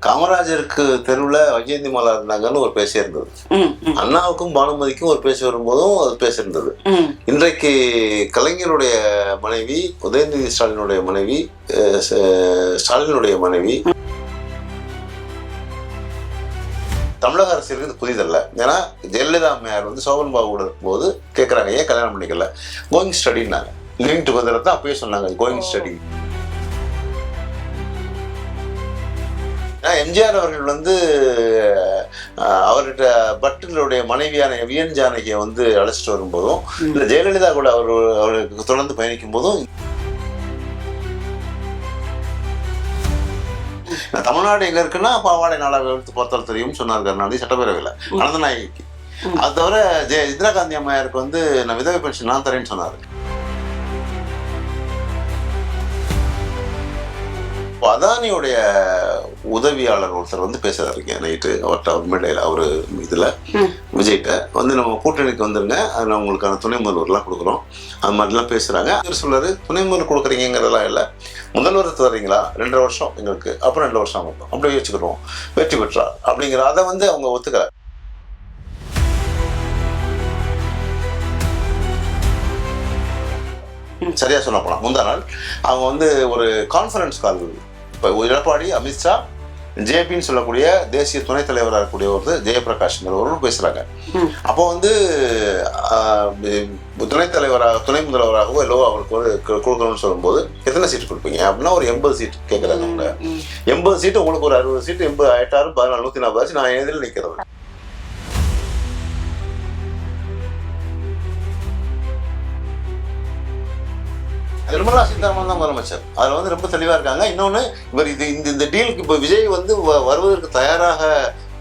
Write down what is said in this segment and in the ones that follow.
காமராஜருக்கு தெருவில் வைஜெயந்தி மாலா இருந்தாங்கன்னு ஒரு பேச்சு இருந்தது. அண்ணாவுக்கும் பானுமதிக்கும் ஒரு பேச்சு வரும்போதும் அது பேசியிருந்தது. இன்றைக்கு கலைஞருடைய மனைவி, உதயநிதி ஸ்டாலினுடைய மனைவி, ஸ்டாலினுடைய மனைவி தமிழக அரசியலுக்கு இது புதிதல்ல. ஏன்னா ஜெயலலிதா அம்மையார் வந்து சோபன் பாபுவோட இருக்கும்போது கேட்குறாங்க, ஏன் கல்யாணம் பண்ணிக்கல, கோயிங் ஸ்டடின்னாங்க. லிவிங் டுகெதர் தான் அப்பயே சொன்னாங்க, கோயிங் ஸ்டடி. எம்ஜிஆர் அவர்கள் வந்து அவர்கிட்ட பட்டருடைய மனைவியான விஎன் ஜானகியை வந்து அழைச்சிட்டு வரும்போதும், இல்லை ஜெயலலிதா கூட அவருக்கு தொடர்ந்து பயணிக்கும் போதும், தமிழ்நாடு எங்க இருக்குன்னா பாவாடை நாளாக எடுத்து பார்த்தால் தெரியும் சொன்னார் கருணாநிதி சட்டப்பேரவையில் அனந்தநாயகிக்கு. அது தவிர இந்திரா காந்தி அம்மையாருக்கு வந்து நான் விதவை பென்ஷன் நான் தரேன்னு சொன்னார். அதானியோடைய உதவியாளர் ஒருத்தர் வந்து பேசுறாருங்க நைட்டு அவர்கிட்ட மேடையில் அவரு இதுல விஜய்கிட்ட வந்து நம்ம கூட்டணிக்கு வந்துருங்க, அதில் உங்களுக்கான துணை முதல்வர்லாம் கொடுக்குறோம் அது மாதிரிலாம் பேசுறாங்க. அவர் சொல்றாரு, துணை முதல்வர் கொடுக்குறீங்கிறதெல்லாம் இல்லை, முதல்வர் தர்றீங்களா 2.5 வருஷம் எங்களுக்கு, அப்புறம் 2 வருஷம் ஆகும், அப்படியே வச்சுக்கிறோம், வெற்றி பெற்றார் அப்படிங்கிற அதை வந்து அவங்க ஒத்துக்கல. சரியா சொல்ல போனா முந்தா நாள் அவங்க வந்து ஒரு கான்ஃபரன்ஸ் கால், இப்போ எடப்பாடி, அமித்ஷா, ஜேபின்னு சொல்லக்கூடிய தேசிய துணைத் தலைவராக இருக்கக்கூடிய ஒரு ஜெயபிரகாஷ்ங்கிறவரும் பேசுறாங்க. அப்போ வந்து துணை முதல்வராகவோ எல்லோ அவருக்கு ஒரு கொடுக்கணும்னு சொல்லும்போது எத்தனை சீட்டு கொடுப்பீங்க அப்படின்னா ஒரு 80 சீட் கேட்குறாங்க. அவங்க 80 சீட்டு, உங்களுக்கு ஒரு 60 சீட்டு, 80 ஆயிட்டாரு, 14 140 ஆச்சு, நான் எதில் நிற்கிறது. நிர்மலா சீதாராமன் தான் முதலமைச்சர். அதில் வந்து ரொம்ப தெளிவாக இருக்காங்க. இன்னொன்று, இவர் இந்த டீலுக்கு இப்போ விஜய் வந்து வருவதற்கு தயாராக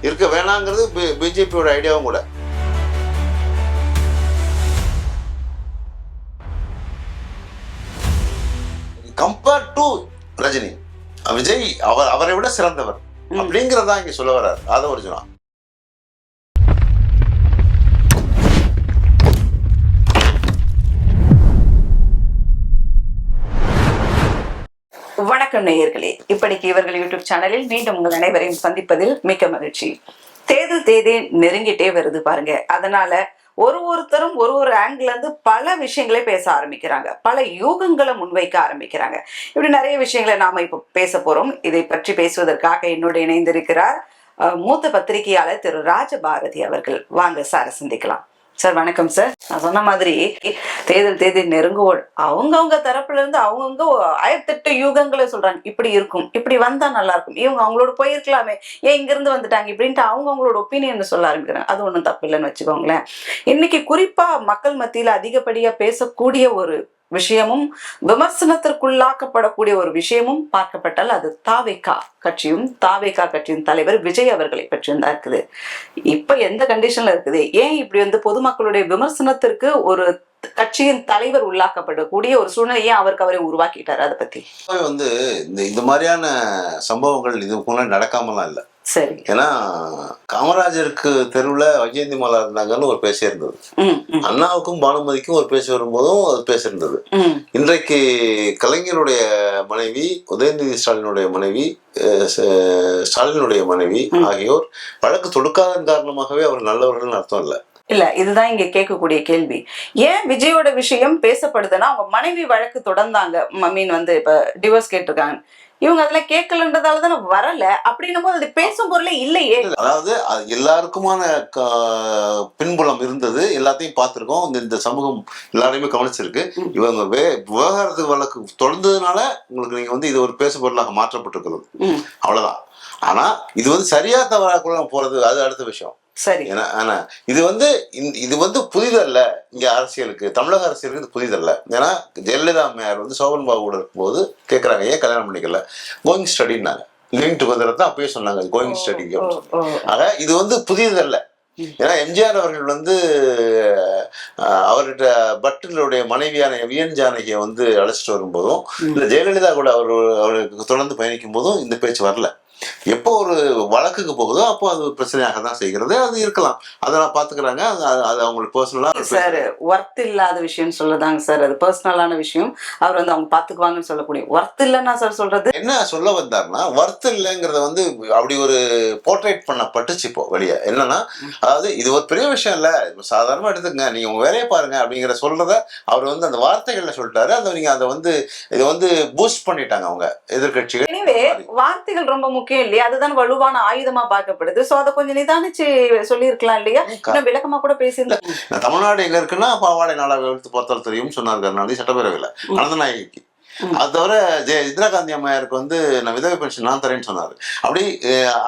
இருக்க வேணாங்கிறது பிஜேபியோட ஐடியாவும் கூட. கம்பேர் டு ரஜினி, விஜய் அவரை விட சிறந்தவர் அப்படிங்கிறதா இங்கே சொல்ல வர்றாரு. அதை ஒரிஜினா. வணக்கம் நேயர்களே, இப்படிக்கு இவர்கள் யூடியூப் சேனலில் மீண்டும் உங்கள் அனைவரையும் சந்திப்பதில் மிக்க மகிழ்ச்சி. தேர்தல் தேதி நெருங்கிட்டே வருது பாருங்க. அதனால ஒருத்தரும் ஒரு ஆங்கிள் இருந்து பல விஷயங்களை பேச ஆரம்பிக்கிறாங்க, பல யூகங்களை முன்வைக்க ஆரம்பிக்கிறாங்க. இப்படி நிறைய விஷயங்களை நாம இப்ப பேச போறோம். இதை பற்றி பேசுவதற்காக என்னோடு இணைந்திருக்கிறார் மூத்த பத்திரிகையாளர் திரு ராஜபாரதி அவர்கள். வாங்க சார் சந்திக்கலாம். சார் வணக்கம் சார். நான் சொன்ன மாதிரி தேர்தல் தேதி நெருங்குவோம், அவங்கவுங்க தரப்புல இருந்து அவங்கவுங்க 1008 யூகங்களை சொல்றாங்க. இப்படி இருக்கும், இப்படி வந்தா நல்லா இருக்கும், இவங்க அவங்களோட போயிருக்கலாமே, ஏன் இங்கிருந்து வந்துட்டாங்க இப்படின்ட்டு அவங்கவுங்களோட ஒப்பீனியன் சொல்ல ஆரம்பிக்கிறாங்க. அது ஒன்றும் தப்பு இல்லைன்னு வச்சுக்கோங்களேன். இன்னைக்கு குறிப்பா மக்கள் மத்தியில அதிகப்படியா பேசக்கூடிய ஒரு விஷயமும் விமர்சனத்திற்குள்ளாக்கப்படக்கூடிய ஒரு விஷயமும் பார்க்கப்பட்டால் அது தாவேகா கட்சியும் தலைவர் விஜய் அவர்களை பற்றியும் தான் இருக்குது. இப்ப எந்த கண்டிஷன்ல இருக்குது, ஏன் இப்படி வந்து பொதுமக்களுடைய விமர்சனத்திற்கு ஒரு கட்சியின் தலைவர் உள்ளாக்கப்படக்கூடிய ஒரு சூழ்நிலையை அவரை உருவாக்கிட்டாரு. அதை பத்தி வந்து இந்த மாதிரியான சம்பவங்கள் இது முன்னாடி நடக்காமலாம் இல்லை. சரி. ஏன்னா காமராஜருக்கு தெருவில் வைஜெயந்தி மாலா இருந்தாங்கன்னு ஒரு பேச்சு இருந்தது. அண்ணாவுக்கும் பானுமதிக்கும் ஒரு பேச்சு வரும்போதும் அது பேசியிருந்தது. இன்றைக்கு கலைஞருடைய மனைவி, உதயநிதி ஸ்டாலினுடைய மனைவி, ஸ்டாலினுடைய மனைவி ஆகியோர் வழக்கு தொடுக்காதன் காரணமாகவே அவர் நல்லவர்கள் அர்த்தம் இல்லை. இல்ல, இதுதான் இங்க கேட்கக்கூடிய கேள்வி. ஏன் விஜயோட விஷயம் பேசப்படுதுன்னா, அவங்க மனைவி வழக்கு தொடர்ந்தாங்க, மீன் வந்து இப்ப டிவோர்ஸ் கேட்டிருக்காங்க, இவங்க அதெல்லாம் கேட்கலன்றதாலதான் வரல அப்படின்னும் போது அது பேசும் பொருளே இல்லையே. அதாவது எல்லாருக்குமான பின்புலம் இருந்தது, எல்லாத்தையும் பார்த்திருக்கோம், இந்த சமூகம் எல்லாரையுமே கவனிச்சிருக்கு. இவங்க விவகாரத்துக்கு வழக்கு தொடர்ந்ததுனால உங்களுக்கு நீங்க வந்து இது ஒரு பேசு பொருளாக மாற்றப்பட்டிருக்கிறது, அவ்வளவுதான். ஆனா இது வந்து சரியா தவறாக போறது அது அடுத்த விஷயம். சரி. ஆனா இது வந்து புதிதல்ல. இங்க அரசியலுக்கு, தமிழக அரசியலுக்கு இது புதிதல்ல. ஏன்னா ஜெயலலிதா அம்மையார் வந்து சோபன் பாபுவோட இருக்கும்போது கேட்குறாங்க, ஏன் கல்யாணம் பண்ணிக்கல, கோயிங் ஸ்டடின்னாங்க. லிவிங் டுகெதர் தான் அப்பயே சொன்னாங்க, கோயிங் ஸ்டடி. ஆக இது வந்து புதியதல்ல. ஏன்னா எம்ஜிஆர் அவர்கள் வந்து அவர்கிட்ட பட்டருடைய மனைவியான விஎன் ஜானகியை வந்து அழைச்சிட்டு வரும்போதும், இல்லை ஜெயலலிதா கூட அவருக்கு தொடர்ந்து பயணிக்கும் போதும் இந்த பேச்சு வரல. எப்போ ஒரு வழக்குக்கு போகுதோ அப்போ அது பிரச்சனையாக தான் செய்கிறது. அது இருக்கலாம், அதெல்லாம் பாத்துக்கிறாங்க. அது அவங்களுக்கு பர்சனலா சார் ஒர்த் இல்லாத விஷயம் சொல்லதாங்க சார், அது பர்சனலான விஷயம். அவர் வந்து அவங்க பாத்துக்குவாங்கன்னு சொல்லக்கூடிய ஒர்த் இல்லைன்னா சார் சொல்றது என்ன சொல்ல வந்தாருன்னா, ஒர்த் இல்லைங்கிறத வந்து அப்படி ஒரு போர்ட்ரேட் பண்ணப்பட்டுச்சு இப்போ வெளியே. என்னன்னா, அதாவது இது ஒரு பெரிய விஷயம் இல்ல, சாதாரணமா எடுத்துக்கங்க, நீங்க உங்க வேலையை பாருங்க அப்படிங்கிற சொல்றத அவர் வந்து அந்த வார்த்தைகள்ல சொல்லிட்டாரு. அதை நீங்க அதை வந்து இதை வந்து பூஸ்ட் பண்ணிட்டாங்க அவங்க எதிர்கட்சிகள். எனவே வார்த்தைகள் ரொம்ப முக்கியம் இல்லையா, அதுதான் வலுவான ஆயுதமா பார்க்கப்படுது. சோ அதை கொஞ்சம் நிதானிச்சு சொல்லியிருக்கலாம் இல்லையா, இன்னும் விளக்கமா கூட பேசியிருந்தேன். தமிழ்நாடு எங்க இருக்குன்னா பாவாடை நாளாக எடுத்து பார்த்தால் தெரியும் சொன்னார் கருணாநிதி சட்டப்பேரவையில் அனந்தநாயகிக்கு. அது தவிர இந்திரா காந்தி அம்மையாருக்கு வந்து நான் விதவை பென்ஷன் நான் தரேன்னு சொன்னாரு. அப்படி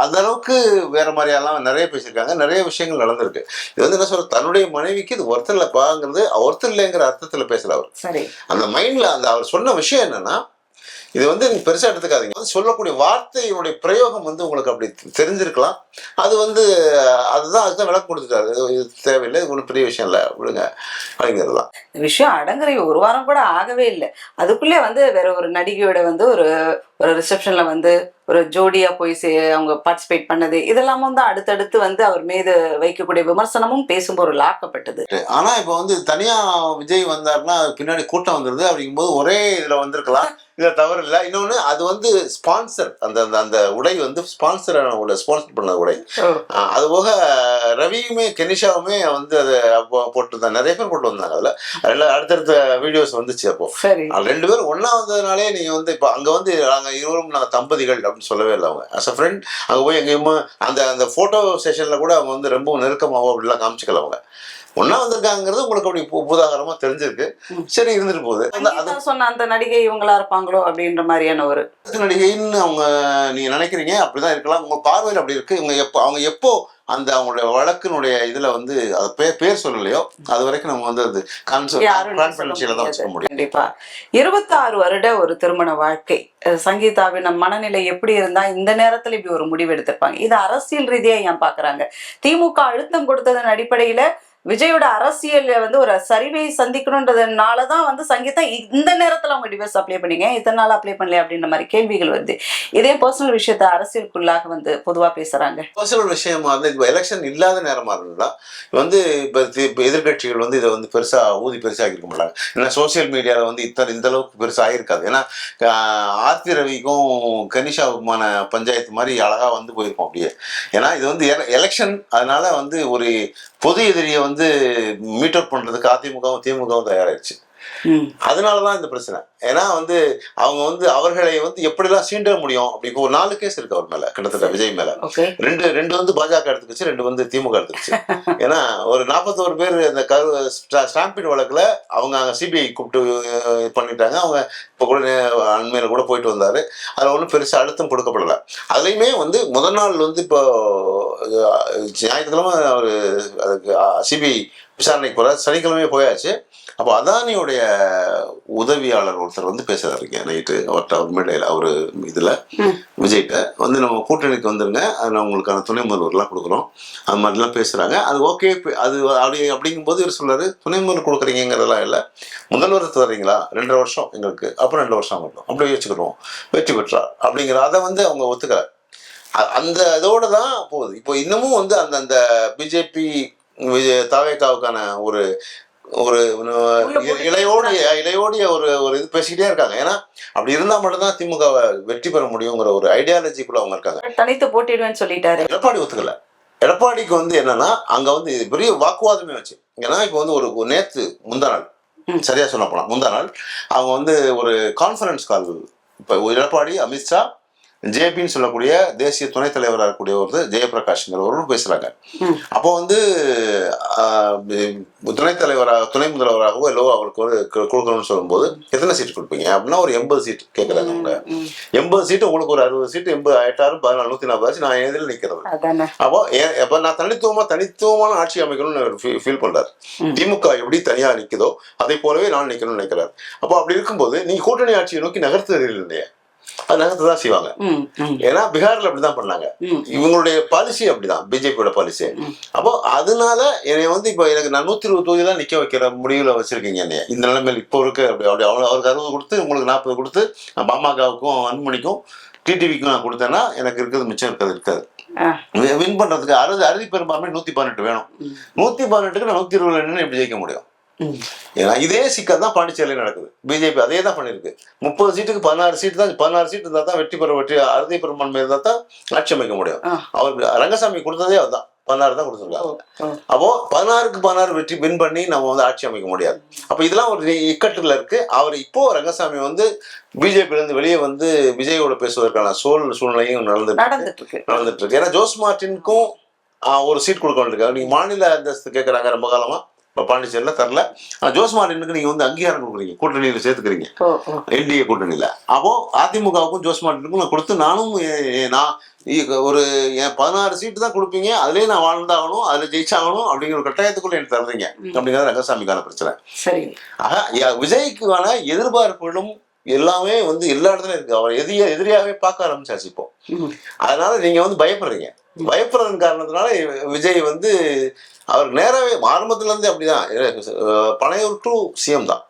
அந்த அளவுக்கு வேற மாதிரியெல்லாம் நிறைய பேசியிருக்காங்க, நிறைய விஷயங்கள் நடந்திருக்கு. இது வந்து என்ன சொல்ற, தன்னுடைய மனைவிக்கு இது ஒருத்தர் இல்லப்பாங்கிறது ஒருத்தர் இல்லைங்கிற அர்த்தத்துல பேசல அவர். அந்த மைண்ட்ல அந்த அவர் சொன்ன விஷயம் என்னன்னா, இது வந்து நீங்க பெருசா எடுத்துக்காதீங்க, வந்து சொல்லக்கூடிய வார்த்தையினுடைய பிரயோகம் வந்து உங்களுக்கு அப்படி தெரிஞ்சிருக்கலாம். அது வந்து அதுதான் விளக்கம் கொடுத்துட்டாரு. இது தேவையில்லை, இது ஒன்றும் பெரிய விஷயம் இல்லை விடுங்க அப்படிங்கிறதுலாம். விஷயம் அடங்குற ஒரு வாரம் கூட ஆகவே இல்லை, அதுக்குள்ளே வந்து வேற ஒரு நடிகையோட வந்து ஒரு ரிசப்ஷன்ல வந்து ஒரு ஜோடியா போய் அவங்க பார்ட்டிசிபேட் பண்ணது இதெல்லாம் வந்து அடுத்தடுத்து வந்து அவர் மீது வைக்கக்கூடிய விமர்சனமும் பேசும் பொருள் ஆக்கப்பட்டது. ஆனா இப்ப வந்து தனியா விஜய் வந்தாருன்னா பின்னாடி கூட்டம் வந்துருது அப்படிங்கும்போது ஒரே இதுல வந்திருக்கலாம், இதுல தவறு இல்லை. இன்னொன்னு அது வந்து ஸ்பான்சர், அந்த அந்த உடை வந்து ஸ்பான்சர் பண்ண உடை. அது போக ரவியுமே கெனிஷாவுமே வந்து அதை போட்டுருந்தாங்க, நிறைய பேர் போட்டு வந்தாங்க. அதுல அடுத்தடுத்த வீடியோஸ் வந்துச்சு. அப்போ ரெண்டு பேரும் ஒன்னா வந்ததுனாலே நீங்க வந்து இப்ப அங்க வந்து நாங்க இருவரும் நாங்க தம்பதிகள் அப்படின்னு சொல்லவே இல்லை. அவங்க அஸ் அ ஃப்ரெண்ட் அங்க போய் எங்கேயுமே அந்த போட்டோ செஷன்ல கூட அவங்க வந்து ரொம்ப நெருக்கமாவோ அப்படிலாம் காமிச்சிக்கல. அவங்க ஒன்னா வந்திருக்காங்கிறது உங்களுக்கு அப்படி பூதாகரமா தெரிஞ்சிருக்கு. சரி, இருந்துட்டு போகுது. சொன்ன அந்த நடிகை இவங்களா இருப்பாங்களோ அப்படின்ற மாதிரியான ஒரு நடிகைன்னு அவங்க நீங்க நினைக்கிறீங்க, அப்படிதான் இருக்கலாம். உங்க பார்வையில் அப்படி இருக்கு. அவங்க எப்போ அந்த அவங்களுடைய வழக்கினுடைய இதுல வந்து பேர் சொல்லலையோ அது வரைக்கும் நம்ம வந்து அது கான்ஃபிடென்ஷியலா தான் வச்சுக்க முடியும். கண்டிப்பா 26 வருட ஒரு திருமண வாழ்க்கை, சங்கீதாவின் மனநிலை எப்படி இருந்தா இந்த நேரத்துல இப்படி ஒரு முடிவு எடுத்திருப்பாங்க? இது அரசியல் ரீதியா ஏன் பாக்குறாங்க? திமுக அழுத்தம் கொடுத்ததன் அடிப்படையில விஜயோட அரசியல் வந்து ஒரு சரிவை சந்திக்கணும்ன்றதுனாலதான் வந்து சங்கீதா இந்த நேரத்துல அவங்க டிவோர்ஸ் அப்ளை பண்ணீங்க, இத்தனை நாள் அப்ளை பண்ணல அப்படின்ற மாதிரி கேள்விகள் வருது. இதே பர்சனல் விஷயத்த அரசியலுக்குள்ளாக வந்து பொதுவா பேசுறாங்க. பர்சனல் விஷயமா வந்து இப்ப எலெக்ஷன் இல்லாத நேரமா இருந்தா வந்து இப்ப எதிர்கட்சிகள் வந்து இதை வந்து பெருசாக இருக்க மாட்டாங்க. ஏன்னா சோசியல் மீடியால வந்து இந்த அளவுக்கு பெருசா ஆயிருக்காது. ஏன்னா ஆர்த்தி ரவிக்கும் கனிஷாவுக்குமான பஞ்சாயத்து மாதிரி அழகா வந்து போயிருக்கோம் அப்படியே. ஏன்னா இது வந்து எலெக்ஷன், அதனால வந்து ஒரு பொது எதிரியை வந்து மீட் அவுட் பண்றதுக்கு அதிமுகவும் திமுகவும் தயாராயிடுச்சு. அதனாலதான் இந்த பிரச்சனை. ஏன்னா வந்து அவங்க வந்து அவர்களை வந்து எப்படிலாம் சீண்ட முடியும் அப்படி ஒரு 4 கேஸ் இருக்கு அவர் மேல, கிட்டத்தட்ட விஜய் மேல. ரெண்டு வந்து பாஜக எடுத்துக்கிச்சு, 2 வந்து திமுக எடுத்துக்கிச்சு. ஏன்னா ஒரு 41 பேர் இந்த ஸ்டாம்பிட் வழக்குல அவங்க சிபிஐ கூப்பிட்டு பண்ணிட்டாங்க. அவங்க இப்ப கூட அண்மையில கூட போயிட்டு வந்தாரு. அதுல ஒன்றும் பெருசா அழுத்தம் கொடுக்கப்படல. அதுலயுமே வந்து முதல் நாள் வந்து இப்போ ஞாயிற்றுக்கிழமை ஒரு அதுக்கு சிபிஐ விசாரணைக்கு போறாரு, சனிக்கிழமையே போயாச்சு. அப்போ அதானியோடைய உதவியாளர் ஒருத்தர் வந்து பேசுறாருங்க நைட்டு அவர்கிட்ட, அவர் மேடையில் அவரு இதுல விஜய்கிட்ட வந்து நம்ம கூட்டணிக்கு வந்துருங்க, அது உங்களுக்கான துணை முதல்வர்லாம் கொடுக்குறோம், அது மாதிரிலாம் பேசுறாங்க. அது ஓகே. அது அப்படிங்கும்போது இவர் சொல்றாரு, துணை முதல்வர் கொடுக்குறீங்கிறதெல்லாம் இல்லை, முதல்வர் தர்றீங்களா 2.5 வருஷம் எங்களுக்கு, அப்புறம் 2 வருஷம் மட்டும் அப்படியே வச்சுக்கிறோம், வெற்றி பெற்றார் அப்படிங்கிற அதை வந்து அவங்க ஒத்துக்கிறார். அந்த இதோட தான் போகுது. இப்போ இன்னமும் வந்து அந்த பிஜேபி தாவேக்காவுக்கான ஒரு ஒரு இளையோடைய ஒரு இது பேசிக்கிட்டே இருக்காங்க. ஏன்னா அப்படி இருந்தா மட்டும்தான் திமுகவை வெற்றி பெற முடியுங்கிற ஒரு ஐடியாலஜிக்குள்ள அவங்க இருக்காங்க. தனித்து போட்டிடுவேன்னு சொல்லிட்டாரு. எடப்பாடி ஒத்துக்கல. எடப்பாடிக்கு வந்து என்னன்னா அங்க வந்து பெரிய வாக்குவாதமே வச்சு. ஏன்னா இப்ப வந்து ஒரு நேத்து முந்தா நாள், சரியா சொல்ல போனா முந்தா நாள் அவங்க வந்து ஒரு கான்ஃபரன்ஸ் கால், இப்ப எடப்பாடி, அமித்ஷா, ஜேபின்னு சொல்லக்கூடிய தேசிய துணைத் தலைவராக இருக்கக்கூடிய ஒரு ஜெயபிரகாஷ்ங்கிறவரும் பேசுறாங்க. அப்போ வந்து துணை முதல்வராகவோ இல்லவோ அவருக்கு ஒரு கொடுக்கணும்னு சொல்லும்போது எத்தனை சீட்டு கொடுப்பீங்க அப்படின்னா ஒரு 80 சீட் கேட்கறாங்க. அவங்க 80 சீட்டு, உங்களுக்கு ஒரு 60 சீட்டு, 80 ஆயிட்டாரும் 14 140 நான் எதில் நிக்கிறது. அப்போ நான் தனித்துவமான ஆட்சி அமைக்கணும்னு ஃபீல் பண்றாரு. திமுக எப்படி தனியா நிக்குதோ அதே போலவே நான் நிக்கணும்னு நினைக்கிறாரு. அப்போ அப்படி இருக்கும்போது நீங்க கூட்டணி ஆட்சியை நோக்கி நகர்த்துறது இல்லையா, அது நகர்த்துதான் செய்வாங்க. ஏன்னா பீகார்ல அப்படிதான் பண்ணாங்க. இவங்களுடைய பாலிசி அப்படிதான், பிஜேபியோட பாலிசி. அப்போ அதனால என்னை வந்து இப்போ எனக்கு நான் 120 தொகுதியெல்லாம் நிக்க வைக்கிற முடிவுல வச்சிருக்கீங்க என்னைய இந்த நிலைமையில் இப்போ இருக்கு. அப்படி அவருக்கு 60 கொடுத்து உங்களுக்கு 40 கொடுத்து பாமகவுக்கும் அன்புமணிக்கும் டிடிவிக்கு நான் கொடுத்தேன்னா எனக்கு இருக்கிறது மிச்சம் இருக்காது. வின் பண்றதுக்கு அறுதி பெரும்பான்மை 118 வேணும். 118க்கு நான் 120 எப்படி ஜெயிக்க முடியும்? ஏன்னா இதே சிக்கல் தான் பாண்டிச்சேரியில நடக்குது. பிஜேபி அதே தான் பண்ணிருக்கு. 30 சீட்டுக்கு 16 சீட்டு தான், 16 சீட்டு இருந்தா தான் வெற்றி அறுதி பெரும்பான்மை இருந்தா தான் ஆட்சி அமைக்க முடியும். அவருக்கு ரங்கசாமி கொடுத்ததே அதுதான், 16 தான் கொடுத்துருக்காங்க. அப்போ 16க்கு 16 வெற்றி வின் பண்ணி நம்ம வந்து ஆட்சி அமைக்க முடியாது. அப்ப இதெல்லாம் ஒரு இக்கட்டுல இருக்கு. அவர் இப்போ ரங்கசாமி வந்து பிஜேபியில இருந்து வெளியே வந்து விஜயோட பேசுவதற்கான சூழ்நிலையும் நடந்துட்டு இருக்கு. ஏன்னா ஜோஸ் மார்டினுக்கும் ஒரு சீட் கொடுக்க வேண்டியிருக்காரு. நீங்க மாநில அந்தஸ்து கேட்கறாங்க ரொம்ப காலமா, இப்போ பாண்டிச்சேரியில் தரல. ஆனால் ஜோஸ் மார்டினுக்கு நீங்கள் வந்து அங்கீகாரம் கொடுக்குறீங்க, கூட்டணியில் சேர்த்துக்கிறீங்க, என்டிஏ கூட்டணியில். அப்போ அதிமுகவுக்கும் ஜோஸ் மார்டினுக்கும் நான் கொடுத்து நானும் ஒரு 16 சீட்டு தான் கொடுப்பீங்க, அதுலேயே நான் வாழ்ந்தாகணும், அதில் ஜெயிச்சாகணும் அப்படிங்கிற ஒரு கட்டாயத்துக்குள்ள எனக்கு தருறீங்க அப்படிங்கிறது ரங்கசாமிக்கான பிரச்சனை. சரி. ஆக விஜய்க்கான எதிர்பார்ப்புகளும் எல்லாமே வந்து எல்லா இடத்துலயும் இருக்கு. அவர் எதிரியாவே பார்க்க ஆரம்பிச்சாச்சு இப்போ. அதனால நீங்க வந்து பயப்படுறதன் காரணத்தினால விஜய் வந்து அவருக்கு நேராவே ஆரம்பத்துல இருந்து அப்படிதான், பனையூர் டு சிஎம் தான்,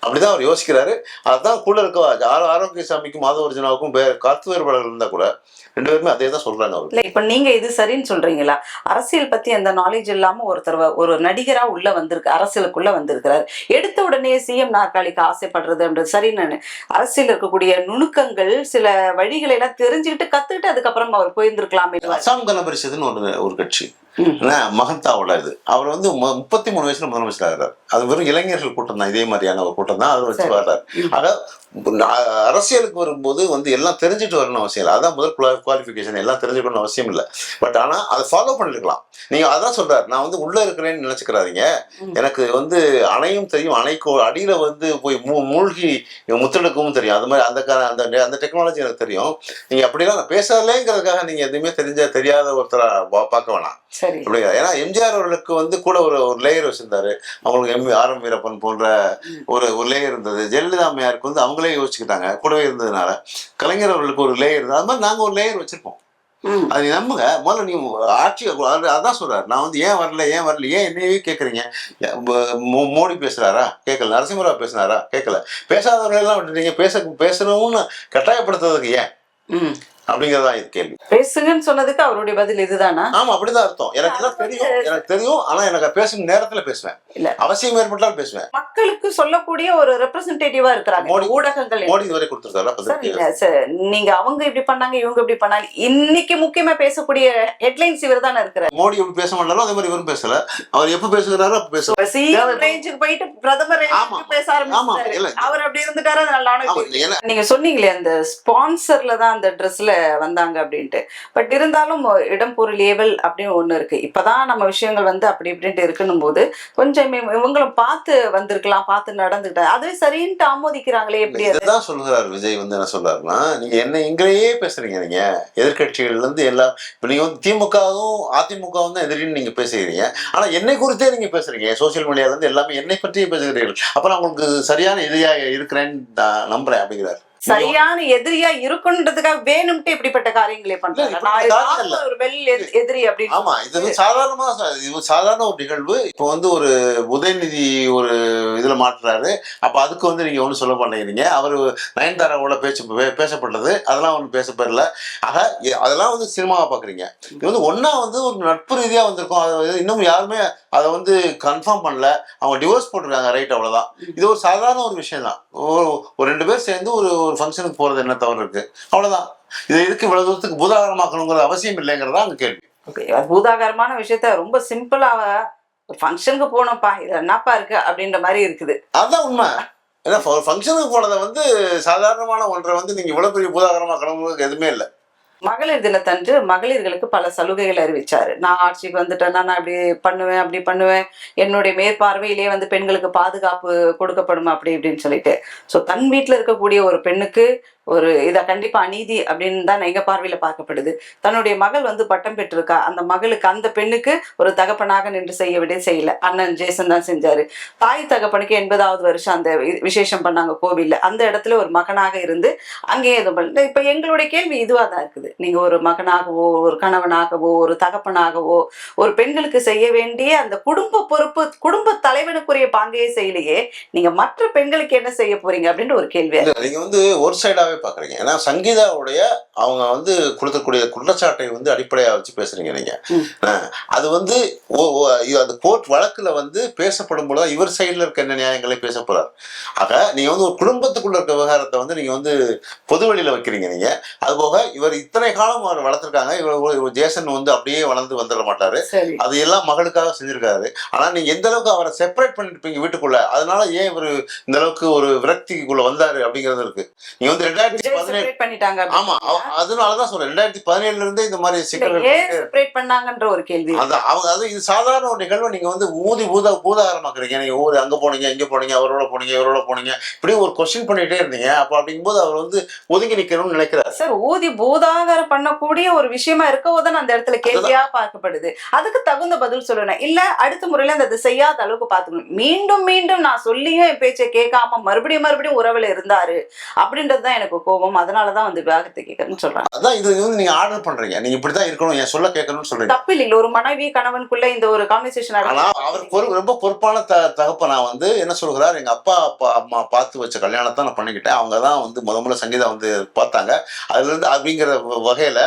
அப்படிதான் அவர் யோசிக்கிறாரு. அதுதான் கூட இருக்க ஆரோக்கியசாமிக்கும் மாதவர்ஜனாவுக்கும் கருத்து வேறுபாடுகள் இருந்தா கூட 2 பேருமே அதே தான் சொல்றாங்க. இல்ல இப்ப நீங்க இது சரின்னு சொல்றீங்களா? அரசியல் பத்தி எந்த நாலேஜ் இல்லாம ஒரு நடிகரா உள்ள வந்திருக்கு, அரசியலுக்குள்ள வந்திருக்கிறாரு, எடுத்த உடனே சிஎம் நாற்காலிக்கு ஆசைப்படுறதுன்றது சரின்னு அரசியல் இருக்கக்கூடிய நுணுக்கங்கள் சில வழிகளை எல்லாம் தெரிஞ்சுக்கிட்டு கத்துக்கிட்டு அதுக்கப்புறம் அவர் போயிருந்திருக்கலாமே. அசாம் கன பரிஷத்துன்னு ஒரு கட்சி மகந்தாவோட இது, அவர் வந்து 33 வயசுல முதலமைச்சர் ஆகிறார். அது வெறும் இளைஞர்கள் கூட்டம் தான், இதே மாதிரியான ஒரு கூட்டம் தான். அதை வச்சு வர்றாரு. ஆக அரசியலுக்கு வரும்போது வந்து எல்லாம் தெரிஞ்சுட்டு வரணும் அவசியம் இல்லை. அதான் முதல் குவாலிஃபிகேஷன், எல்லாம் தெரிஞ்சுக்கணும்னு அவசியம் இல்லை. பட் ஆனா அதை ஃபாலோ பண்ணிருக்கலாம். நீங்க அதான் சொல்றாரு, நான் வந்து உள்ள இருக்கிறேன்னு நினைச்சுக்கிறாதீங்க, எனக்கு வந்து அணையும் தெரியும், அணைக்கு அடியில வந்து போய் மூழ்கி முத்தெடுக்கவும் தெரியும். அது மாதிரி அந்த டெக்னாலஜி எனக்கு தெரியும். நீங்க அப்படிலாம் நான் பேசலேங்கிறதுக்காக நீங்க எதுவுமே தெரியாத ஒருத்தரை பார்க்க வேணாம். ஏன்னா எம்ஜிஆர் அவர்களுக்கு வந்து கூட ஒரு லேயர் வச்சிருந்தாரு. அவங்களுக்கு ஆர்.எம். வீரப்பன் போன்ற ஒரு லேயர் இருந்தது. ஜெயலலிதா அம்மையாருக்கு வந்து அவங்களே யோசிச்சுக்கிட்டாங்க, கூடவே இருந்ததுனால. கலைஞர் அவர்களுக்கு ஒரு லேயர் இருந்தது. அது மாதிரி நாங்க ஒரு லேயர் வச்சிருப்போம். அது நம்புங்க. முதல்ல நீ ஆட்சி அதான் சொல்றாரு, நான் வந்து ஏன் வரல ஏன் என்னையவே கேட்குறீங்க? மோடி பேசுறாரா? கேட்கல. நரசிம்மராவ் பேசுனாரா? கேட்கல. பேசாதவர்கள் எல்லாம் விட்டுட்டீங்க, பேசணும்னு கட்டாயப்படுத்துறதுக்கு ஏன் அப்படிங்கறதா இது கேள்வி. பேசுங்கன்னு சொன்னதுக்கு அவருடைய பதில் இதுதானா? ஆமா, அப்படிதான் அர்த்தம். எனக்கு தெரியும். ஆனா எனக்கு பேசும் நேரத்துல பேசுவேன், இல்ல அவசியம் ஏற்பட்டால் பேசுவேன். மக்களுக்கு சொல்லக்கூடிய ஒரு ரெப்ரசன்டேட்டிவா இருக்கிறாங்க ஊடகங்கள். மோடி இதுவரை கொடுத்திருக்காரு. நீங்க அவங்க இப்படி பண்ணாங்க, இவங்க இப்படி பண்ணாங்க, இன்னைக்கு முக்கியமா பேசக்கூடிய ஹெட்லைன்ஸ் இவர் தானே இருக்கிறார். மோடி எப்படி பேச மாட்டாரோ அதே மாதிரி இவரும் பேசல. அவர் எப்ப பேசுகிறாரோ அப்ப பேசுவார். சிஎம் ரேஞ்சுக்கு போயிட்டு பிரதமர் ரேஞ்சுக்கு பேச ஆரம்பிச்சாரு. அவர் அப்படி இருந்துட்டாரு. அதனால நீங்க சொன்னீங்களே அந்த ஸ்பான்சர்ல தான் அந்த ட்ரெஸ்ல வந்தாங்க அப்படின்ட்டு. பட் இருந்தாலும் இடம் பொருள் ஏவல் அப்படின்னு ஒண்ணு இருக்கு. இப்பதான் நம்ம விஷயங்கள் வந்து அப்படி இப்படின்ட்டு இருக்கணும் போது கொஞ்சம் இவங்களும் பார்த்து வந்திருக்கலாம், பார்த்து நடந்துக்கிட்ட அதுவே சரின்ட்டு ஆமோதிக்கிறாங்களே. எப்படி அதுதான் சொல்லுகிறார் விஜய். வந்து என்ன சொல்றாருன்னா, நீங்க என்ன இங்கேயே பேசுறீங்க, நீங்க எதிர்கட்சிகள்ல இருந்து எல்லாம் இப்ப நீங்க வந்து திமுகவும் அதிமுகவும் தான் எதிரின்னு நீங்க பேசுகிறீங்க. ஆனா என்னை குறித்தே நீங்க பேசுறீங்க. சோசியல் மீடியால இருந்து எல்லாமே என்னை பற்றியே பேசுகிறீர்கள். அப்புறம் உங்களுக்கு சரியான எதிரியா இருக்கிறேன்னு நம்புறேன் அப்படிங்கிறாரு. சரியான எதிரியா இருக்குன்றதுக்காக வேணும்ட்டு இப்படிப்பட்ட காரியங்களே பண்றாங்க. எதிரி அப்படின்னு. ஆமா, இது சாதாரண ஒரு நிகழ்வு. இப்போ வந்து ஒரு உதயநிதி ஒரு இதுல மாட்டுறாரு. அப்ப அதுக்கு வந்து நீங்க ஒண்ணு சொல்ல மாட்டேங்கிறீங்க. அவரு நயன்தாராவோட பேசப்பட்டது அதெல்லாம் ஒண்ணு பேசப்படல. ஆக அதெல்லாம் வந்து சினிமாவை பாக்குறீங்க. இது வந்து ஒன்னா வந்து ஒரு நட்பு ரீதியா வந்திருக்கும். அது இன்னும் யாருமே அதை வந்து கன்ஃபார்ம் பண்ணல. அவங்க டிவோர்ஸ் போட்டிருக்காங்க, ரைட், அவ்வளவுதான். இது ஒரு சாதாரண ஒரு விஷயம் தான். ஒரு 2 பேர் சேர்ந்து ஒரு ஃபங்க்ஷனுக்கு போறது என்ன தவறு இருக்கு? அவ்வளவுதான். இதை எதுக்கு இவ்வளவு தூரத்துக்கு பூதாகரமாக்கணுங்கிற அவசியம் இல்லைங்கிறதா அங்க கேள்வி. பூதாகரமான விஷயத்த ரொம்ப சிம்பிளா ஃபங்க்ஷனுக்கு போனோம்ப்பா, இது என்னப்பா இருக்கு அப்படின்ற மாதிரி இருக்குது. அதுதான் உண்மை. ஏன்னா ஃபங்க்ஷனுக்கு போனதை வந்து சாதாரணமான ஒன்றை வந்து நீங்க இவ்வளவு பெரிய பூதாகரமாக்கணுங்கிறது எதுவுமே இல்லை. மகளிர் தினத்தன்று மகளிர்களுக்கு பல சலுகைகள் அறிவிச்சாரு. நான் ஆட்சிக்கு வந்துட்டேன்னா நான் இப்படி பண்ணுவேன், அப்படி பண்ணுவேன், என்னுடைய மேற்பார்வையிலேயே வந்து பெண்களுக்கு பாதுகாப்பு கொடுக்கப்படும் அப்படி இப்படின்னு சொல்லிட்டு. ஸோ தன் வீட்டில் இருக்கக்கூடிய ஒரு பெண்ணுக்கு ஒரு இதை கண்டிப்பா அநீதி அப்படின்னு தான் எங்க பார்வையில பார்க்கப்படுது. தன்னுடைய மகள் வந்து பட்டம் பெற்றிருக்கா, அந்த மகளுக்கு அந்த பெண்ணுக்கு ஒரு தகப்பனாக நின்று செய்யல. அண்ணன் ஜேசன் தான் செஞ்சாரு. தாய் தகப்பனுக்கு 80வது வருஷம் அந்த விசேஷம் பண்ணாங்க கோவில்ல. அந்த இடத்துல ஒரு மகனாக இருந்து அங்கேயே இது பண்ண. இப்ப எங்களுடைய கேள்வி இதுவா தான் இருக்குது. நீங்க ஒரு மகனாகவோ, ஒரு கணவனாகவோ, ஒரு தகப்பனாகவோ ஒரு பெண்களுக்கு செய்ய வேண்டிய அந்த குடும்ப பொறுப்பு, குடும்ப தலைவனுக்குரிய பாங்கையே செய்யலையே, நீங்க மற்ற பெண்களுக்கு என்ன செய்ய போறீங்க அப்படின்ற ஒரு கேள்வி. நீங்க வந்து ஒரு சைடாவே பாக்குறீங்க. ஏன்னா சங்கீதாவுடைய அவங்க வந்து கொடுக்கக்கூடிய குற்றச்சாட்டை வந்து அடிப்படையா வச்சு பேசுறீங்க நீங்க. அது வந்து அது கோர்ட் வழக்குல வந்து பேசப்படும் பொழுது இவர் சைடுல இருக்க என்ன நியாயங்களை பேச போறாரு. ஆக நீங்க வந்து ஒரு குடும்பத்துக்குள்ள இருக்க விவகாரத்தை வந்து நீங்க வந்து பொது வெளியில வைக்கிறீங்க நீங்க. அதுபோக இவர் இத்தனை காலம் அவர் வளர்த்திருக்காங்க. இவர் ஜேசன் வந்து அப்படியே வளர்ந்து வந்துட மாட்டாரு. அது எல்லாம் மகளுக்காக செஞ்சிருக்காரு. ஆனா நீங்க எந்த அளவுக்கு அவரை செப்பரேட் பண்ணிருப்பீங்க வீட்டுக்குள்ள, அதனால ஏன் இவர் இந்த அளவுக்கு ஒரு விரக்திக்குள்ள வந்தாரு அப்படிங்கிறது இருக்கு. நீங்க வந்து 2017 ஆமா அதனாலதான் சொல்றேன் 2017 இருந்தே இந்த மாதிரி சிக்கல் பண்ணாங்கன்ற ஒரு கேள்வி. அது இது சாதாரண ஒரு நிகழ்வை நீங்க வந்து பூதாகரமாக்குறீங்க. நீங்க அங்க போனீங்க இங்க போனீங்க அவரோட போனீங்க இவரோட போனீங்க இப்படி ஒரு கொஸ்டின் பண்ணிட்டே இருந்தீங்க. அப்ப அப்படிங்கும்போது அவர் வந்து ஒதுங்கி நிக்கணும்னு நினைக்கிறார். சார் பூதாகரம் பண்ணக்கூடிய ஒரு விஷயமா இருக்கவோதான் அந்த இடத்துல கேள்வியா பார்க்கப்படுது. அதுக்கு தகுந்த பதில் சொல்லணும். இல்ல அடுத்த முறையில அந்த செய்யாத அளவுக்கு பாத்துக்கணும். மீண்டும் மீண்டும் நான் சொல்லியும் என் பேச்சை கேட்காம மறுபடியும் உறவுல இருந்தாரு அப்படின்றதுதான் எனக்கு கோபம். அதனாலதான் வந்து விவாகரத்தை கேட்கறேன்னு சொல்றாங்க. அதான் இது வந்து நீங்க ஆர்டர் பண்றீங்க. நீங்க இப்படிதான் இருக்கணும் என் சொல்ல கேட்கணும்னு சொல்றீங்க. தப்பு இல்லைங்களா? ஒரு மனைவி கணவனுக்குள்ள இந்த ஒரு கான்வர்சேஷன். ஆனா அவர் ரொம்ப பொறுப்பான தகப்பனா வந்து என்ன சொல்கிறார், எங்க அப்பா அம்மா பார்த்து வச்ச கல்யாணத்தை நான் பண்ணிக்கிட்டேன். அவங்கதான் வந்து முதல்ல சங்கீதா வந்து பார்த்தாங்க. அதுல இருந்து அப்படிங்கிற வகையில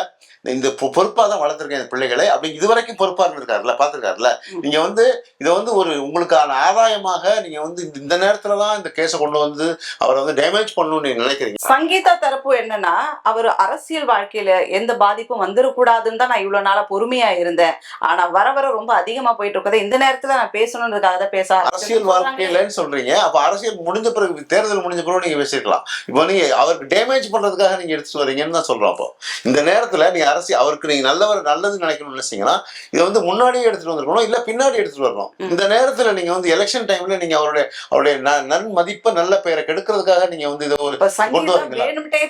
இந்த பொறுப்பா தான் வளர்த்துருக்கேன் இந்த பிள்ளைகளை அப்படி இதுவரைக்கும் பொறுப்பா இருந்திருக்காருல்ல பார்த்திருக்காருல்ல. நீங்க வந்து இதை வந்து ஒரு உங்களுக்கான ஆதாயமாக நீங்க வந்து இந்த நேரத்துலதான் இந்த கேஸை கொண்டு வந்து அவரை வந்து டேமேஜ் பண்ணணும்னு நீங்க நினைக்கிறீங்க. சங்கீதா தரப்பு என்னன்னா அவர் அரசியல் வாழ்க்கையில எந்த பாதிப்பும் வந்துடக்கூடாதுன்னு தான் நான் இவ்வளவு நாளா பொறுமையா இருந்தேன். ஆனா வர ரொம்ப அதிகமா போயிட்டு இருக்கதை இந்த நேரத்துல நான் பேசணுன்றதுக்காக தான் பேச அரசியல் வாழ்க்கையிலன்னு சொல்றீங்க. அப்ப அரசியல் முடிஞ்ச பிறகு தேர்தல் முடிஞ்ச பிறகு நீங்க பேசிருக்கலாம். இப்போ நீங்க அவருக்கு டேமேஜ் பண்றதுக்காக நீங்க எடுத்துட்டு வரீங்கன்னு தான் சொல்றோம். அப்போ இந்த நேரத்துல நீங்க அவருக்கு நீங்க நல்லது நினைக்கணும்னு நினைச்சீங்கன்னா இதை வந்து முன்னாடியே எடுத்துட்டு வந்திருக்கணும், இல்ல பின்னாடி எடுத்துட்டு வரணும். இந்த நேரத்துல நீங்க வந்து எலெக்ஷன் டைம்ல நீங்க அவருடைய நன்மதிப்பை நல்ல பெயரை கெடுக்கிறதுக்காக நீங்க வந்து இதை ஒரு கொண்டு வரீங்களா?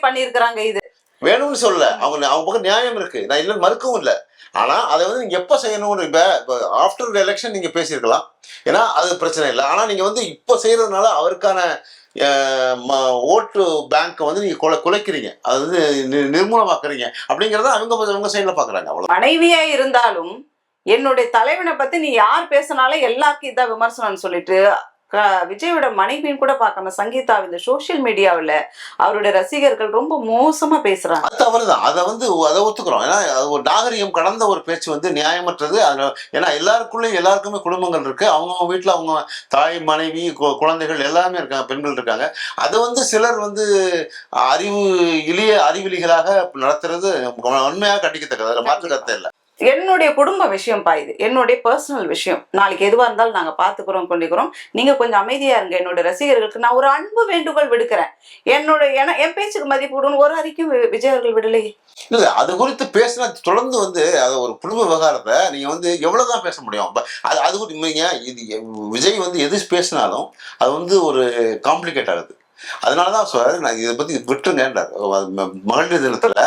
பண்ணிருக்காங்க. இது வேணும்னு சொல்ல அவங்க பக்கம் நியாயம் இருக்கு, நான் இல்ல மறுக்கவும் இல்லை. ஆனா அதை வந்து நீங்க எப்ப செய்யணும், இப்ப ஆஃப்டர் எலெக்ஷன் நீங்க பேசியிருக்கலாம், ஏன்னா அது பிரச்சனை இல்லை. ஆனா நீங்க வந்து இப்ப செய்யறதுனால அவருக்கான ஓட்டு பேங்க் வந்து நீங்க குலைக்கிறீங்க, அது வந்து நிர்மூலமாக்குறீங்க அப்படிங்கறத அவங்க சைட்ல பாக்குறாங்க. அவ்வளவு மனைவியா இருந்தாலும் என்னுடைய தலைவனை பத்தி நீ யார் பேசினாலும் எல்லாருக்கும் இதான் விமர்சனம்னு சொல்லிட்டு விஜயோட மனைவியும் கூட பார்க்காம சங்கீதா இந்த சோசியல் மீடியாவில் அவருடைய ரசிகர்கள் ரொம்ப மோசமா பேசுறாங்க. அது தவறுதான். அதை ஒத்துக்கிறோம். ஏன்னா ஒரு நாகரிகம் கடந்த ஒரு பேச்சு வந்து நியாயமற்றது. ஏன்னா எல்லாருக்குமே குடும்பங்கள் இருக்கு. அவங்க வீட்டுல அவங்க தாய் மனைவி குழந்தைகள் எல்லாமே இருக்காங்க, பெண்கள் இருக்காங்க. அதை வந்து சிலர் வந்து அறிவிலிகளாக நடத்துறது உண்மையாக கண்டிக்கத்தக்கது, அதில் மாற்று கருத்து இல்லை. என்னுடைய குடும்ப விஷயம் இது என்னுடைய பர்சனல் விஷயம். நாளைக்கு எதுவா இருந்தாலும் நாங்க பாத்துக்கிறோம் கொண்டிக்கிறோம். நீங்க கொஞ்சம் அமைதியா இருங்க. என்னோட ரசிகர்களுக்கு நான் ஒரு அன்பு வேண்டுகோள் விடுக்கிறேன். என் பேச்சுக்கு மதிப்பு விடணும். ஒரு அறிக்கை விஜய் அவர்கள் விடலையே. இல்ல அது குறித்து பேசினா தொடர்ந்து வந்து அது ஒரு குடும்ப விவகாரத்தை நீங்க வந்து எவ்வளவுதான் பேச முடியும். அது விஜய் வந்து எது பேசினாலும் அது வந்து ஒரு காம்ப்ளிகேட் ஆகுது. அதனாலதான் சொல்றாரு நான் இதை பத்தி விட்டுருங்கன்றார். மகளிர் தினத்துல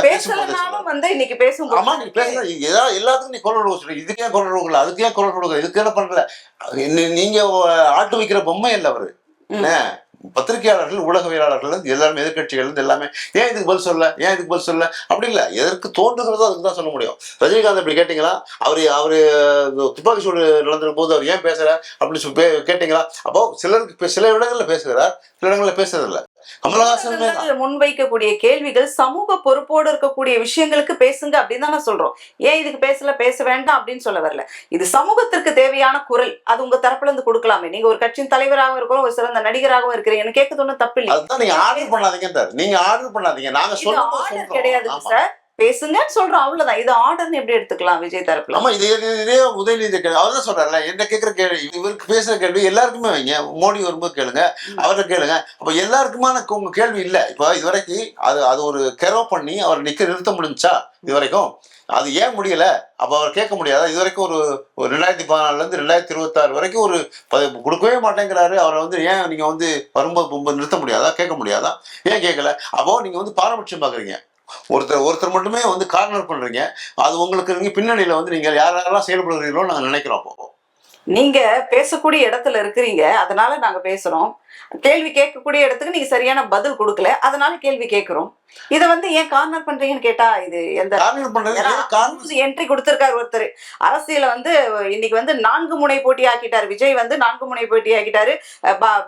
எல்லாத்துக்கும் நீ குரல் கொடுக்க சொல்றீங்க, இதுக்கே குரல் கொடுக்கல, அதுக்கே குரல் கொடுக்கல, இதுக்கு என்ன பண்ற, நீங்க ஆட்டு வைக்கிற பொம்மை இல்லை அவரு. பத்திரிகையாளர்கள் ஊடகவியலாளர்கள் எல்லாருமே எதிர்கட்சிகள் எல்லாமே ஏன் இதுக்கு பதில் சொல்ல அப்படி இல்லை, எதற்கு தோன்றுகிறதோ அதுக்கு தான் சொல்ல முடியும். ரஜினிகாந்த் அப்படி கேட்டீங்களா? அவரு துப்பாக்கி சூடு நடந்திருக்கும் போது அவர் ஏன் பேசுற அப்படின்னு சொல்லி கேட்டீங்களா? அப்போ சில இடங்கள்ல பேசுகிறார், சில இடங்கள்ல பேசுறதில்ல. கமலஹாசன் முன்வைக்கக்கூடிய கேள்விகள் சமூக பொறுப்போடு இருக்கக்கூடிய விஷயங்களுக்கு பேசுங்க அப்படின்னு தான் சொல்றோம். ஏன் இதுக்கு பேச வேண்டாம் அப்படின்னு சொல்ல வரல. இது சமூகத்திற்கு தேவையான குரல், அது உங்க தரப்புல இருந்து கொடுக்கலாமே. நீங்க ஒரு கட்சியின் தலைவராகவும் இருக்கிறோம், ஒரு சிறந்த நடிகராகவும் இருக்கிறீங்க, கேட்கறது ஒன்றும் தப்பு இல்லை. நீங்க ஆர்டர் பண்ணாதீங்க, நாங்க சொல்றோம் கிடையாது சார், பேசுங்கன்னு சொல்றோம், அவ்வளவுதான். இது ஆர்டர்னு எப்படி எடுத்துக்கலாம் விஜய் தரப்புல? ஆமா, இதே உதயநிதி கேள்வி அவர் தான் சொல்றாருல, என்ன கேட்கிற கேள்வி, இவருக்கு பேசுற கேள்வி எல்லாருக்குமே வைங்க. மோடி வரும்போது கேளுங்க, அவரை கேளுங்க. அப்ப எல்லாருக்குமான உங்க கேள்வி இல்லை. இப்போ இதுவரைக்கும் அது ஒரு கெரோ பண்ணி அவர் நிறுத்த முடிஞ்சா இது வரைக்கும்? அது ஏன் முடியல? அப்ப அவர் கேட்க முடியாதா? இது வரைக்கும் ஒரு 2014 இருந்து 2026 வரைக்கும் ஒரு கொடுக்கவே மாட்டேங்கிறாரு. அவரை வந்து ஏன் நீங்க வந்து வரும்போது நிறுத்த முடியாதா, கேட்க முடியாதா? ஏன் கேட்கல? அப்போ நீங்க வந்து பாரபட்சம் பாக்குறீங்க. ஒருத்தர் மட்டுமே வந்து கார்னர் பண்றீங்க. அது உங்களுக்கு பின்னணியில வந்து நீங்க யாரெல்லாம் செயல்படுகிறீங்களோ நாங்க நினைக்கிறோம். அப்போ நீங்க பேசக்கூடிய இடத்துல இருக்கிறீங்க, அதனால நாங்க பேசுறோம். கேள்வி கேட்கக்கூடிய இடத்துக்கு நீங்க சரியான பதில் கொடுக்கல, அதனால கேள்வி கேட்கிறோம். இத வந்து ஏன் கார்னர் பண்றீங்கன்னு கேட்டா இது எந்த கார்னர் பண்றது என்ட்ரி கொடுத்திருக்காரு ஒருத்தர். அரசியல வந்து இன்னைக்கு வந்து 4 முனை போட்டி ஆக்கிட்டாரு. விஜய் வந்து 4 முனை போட்டி ஆக்கிட்டாரு.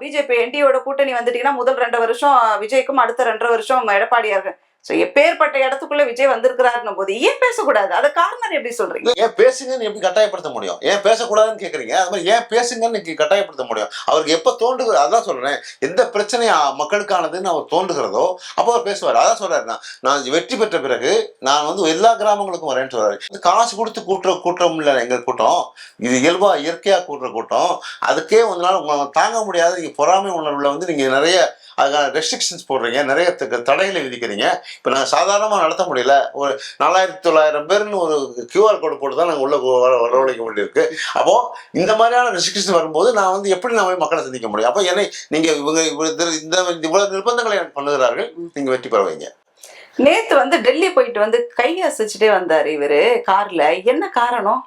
பிஜேபி என்டியோட கூட்டணி வந்துட்டீங்கன்னா முதல் 2 வருஷம் விஜய்க்கும் அடுத்த 2 வருஷம் எடப்பாடியாருக்கு. சோ எப்பேற்பட்ட இடத்துக்குள்ள விஜய் வந்திருக்கிறாருன்னும் போது ஏன் பேசக்கூடாது? அத காரணம் எப்படி சொல்றீங்க? ஏன் பேசுங்கன்னு எப்படி கட்டாயப்படுத்த முடியும்? ஏன் பேசக்கூடாதுன்னு கேக்குறீங்க? அது மாதிரி ஏன் பேசுங்கன்னு கட்டாயப்படுத்த முடியும்? அவருக்கு எப்ப தோன்றுது, அதான் சொல்றேன், எந்த பிரச்சனை மக்களுக்கானதுன்னு அவர் தோன்றுகிறதோ அப்போ அவர் பேசுவார். அதான் சொல்றாரு, நான் வெற்றி பெற்ற பிறகு நான் வந்து எல்லா கிராமங்களுக்கும் வரேன்னு சொல்றாரு. காசு கொடுத்து கூட்டம் இல்ல எங்க கூட்டம், இது இயல்பா இயற்கையா கூட்டுற கூட்டம். அதுக்கே ஒரு நாள் உங்களை தாங்க முடியாத நீங்க பொறாமை உணர்வுல வந்து நீங்க நிறைய அதுக்கான ரெஸ்ட்ரிக்ஷன்ஸ் போடுறீங்க, நிறைய தடைகளை விதிக்கிறீங்க. இப்போ நாங்கள் சாதாரணமாக நடத்த முடியல. ஒரு 4900 பேர்னு ஒரு கியூஆர் கோடு போட்டு தான் நாங்கள் உள்ள வரவழைக்க வேண்டியிருக்கு. அப்போ இந்த மாதிரியான ரெஸ்ட்ரிக்ஷன் வரும்போது நான் வந்து எப்படி நான் போய் மக்களை சந்திக்க முடியும்? அப்போ என்னை நீங்க இவங்க இவ்வளவு நிர்பந்தங்களை எனக்கு பண்ணுகிறார்கள், நீங்க வெற்றி பெற வைங்க. நேத்து வந்து டெல்லி போயிட்டு வந்து கையை அசைச்சுட்டே வந்தாரு இவரு கார்ல. என்ன காரணம்?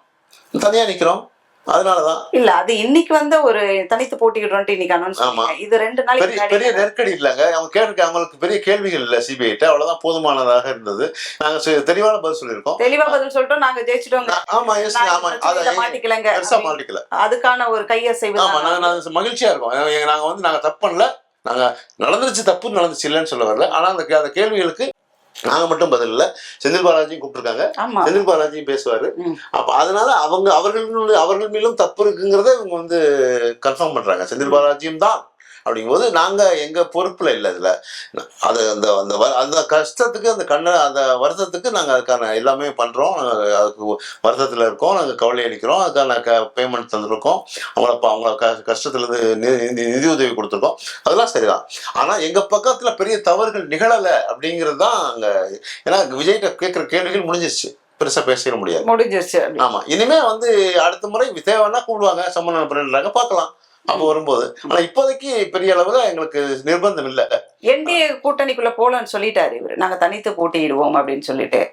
தனியா நிக்கிறோம், அதனாலதான். இல்ல அது இன்னைக்கு வந்து ஒரு தனித்து போட்டிக்கிட்டு இன்னைக்கு அனௌன்ஸ் பண்ணாங்க. இது 2 நாளைக்கு பெரிய நெருக்கடி இல்லைங்க. அவங்க கேட்க அவங்களுக்கு பெரிய கேள்விகள் இல்ல சிபிஐ கிட்ட, அவ்வளவுதான் போதுமானதாக இருந்தது. நாங்க தெளிவான பதில் சொல்லியிருக்கோம். தெளிவா பதில் சொல்லிட்டோம், நாங்க ஜெயிச்சிட்டோங்க. ஆமா எஸ் ஆமா, அதை மாட்டிக்கலங்க, பெருசா மாட்டிக்கல. அதுக்கான ஒரு கையசைவு. ஆமா, நாங்க மகிழ்ச்சியா இருக்கோம். நாங்க தப்பு பண்ணல, நாங்க நடந்துருச்சு, தப்பு நடந்துச்சு இல்லைன்னு சொல்ல வரல. ஆனா அந்த கேள்விகளுக்கு நாங்க மட்டும் பதில் இல்ல, செந்தில் பாலாஜியும் கூப்பிட்டுருக்காங்க, செந்தில் பாலாஜியும் பேசுவாரு. அப்ப அதனால அவர்கள் மேலும் தப்பு இருக்குங்கிறத இவங்க வந்து கன்ஃபார்ம் பண்றாங்க. செந்தில் பாலாஜியும் தான் அப்படிங்கும்போது நாங்க எங்க பொறுப்புல இல்லை இதுல. அது அந்த அந்த அந்த கஷ்டத்துக்கு அந்த வருத்தத்துக்கு நாங்க அதுக்கான எல்லாமே பண்றோம். அதுக்கு வருத்தத்துல இருக்கோம், நாங்க கவலை அளிக்கிறோம், அதுக்கான பேமெண்ட் தந்துருக்கோம், அவங்கள கஷ்டத்துல இருந்து நிதி உதவி கொடுத்துருக்கோம், அதெல்லாம் சரிதான். ஆனா எங்க பக்கத்துல பெரிய தவறுகள் நிகழலை அப்படிங்கிறது தான் அங்க. ஏன்னா விஜய்கிட்ட கேட்கிற கேள்விகள் முடிஞ்சிருச்சு, பெருசா பேசிட முடியாது. ஆமா, இனிமே வந்து அடுத்த முறை தேவைன்னா கூடுவாங்க, சம்மந்தம் பண்ணிடுறாங்க, பார்க்கலாம் அப்போ வரும்போது. ஆனா இப்போதைக்கு பெரிய அளவுல எங்களுக்கு நிர்பந்தம் இல்ல. என்டிஏ கூட்டணிக்குள்ள போலன்னு சொல்லிட்டாரு இவரு, நாங்க தனித்து போட்டியிடுவோம் அப்படின்னு சொல்லிட்டு.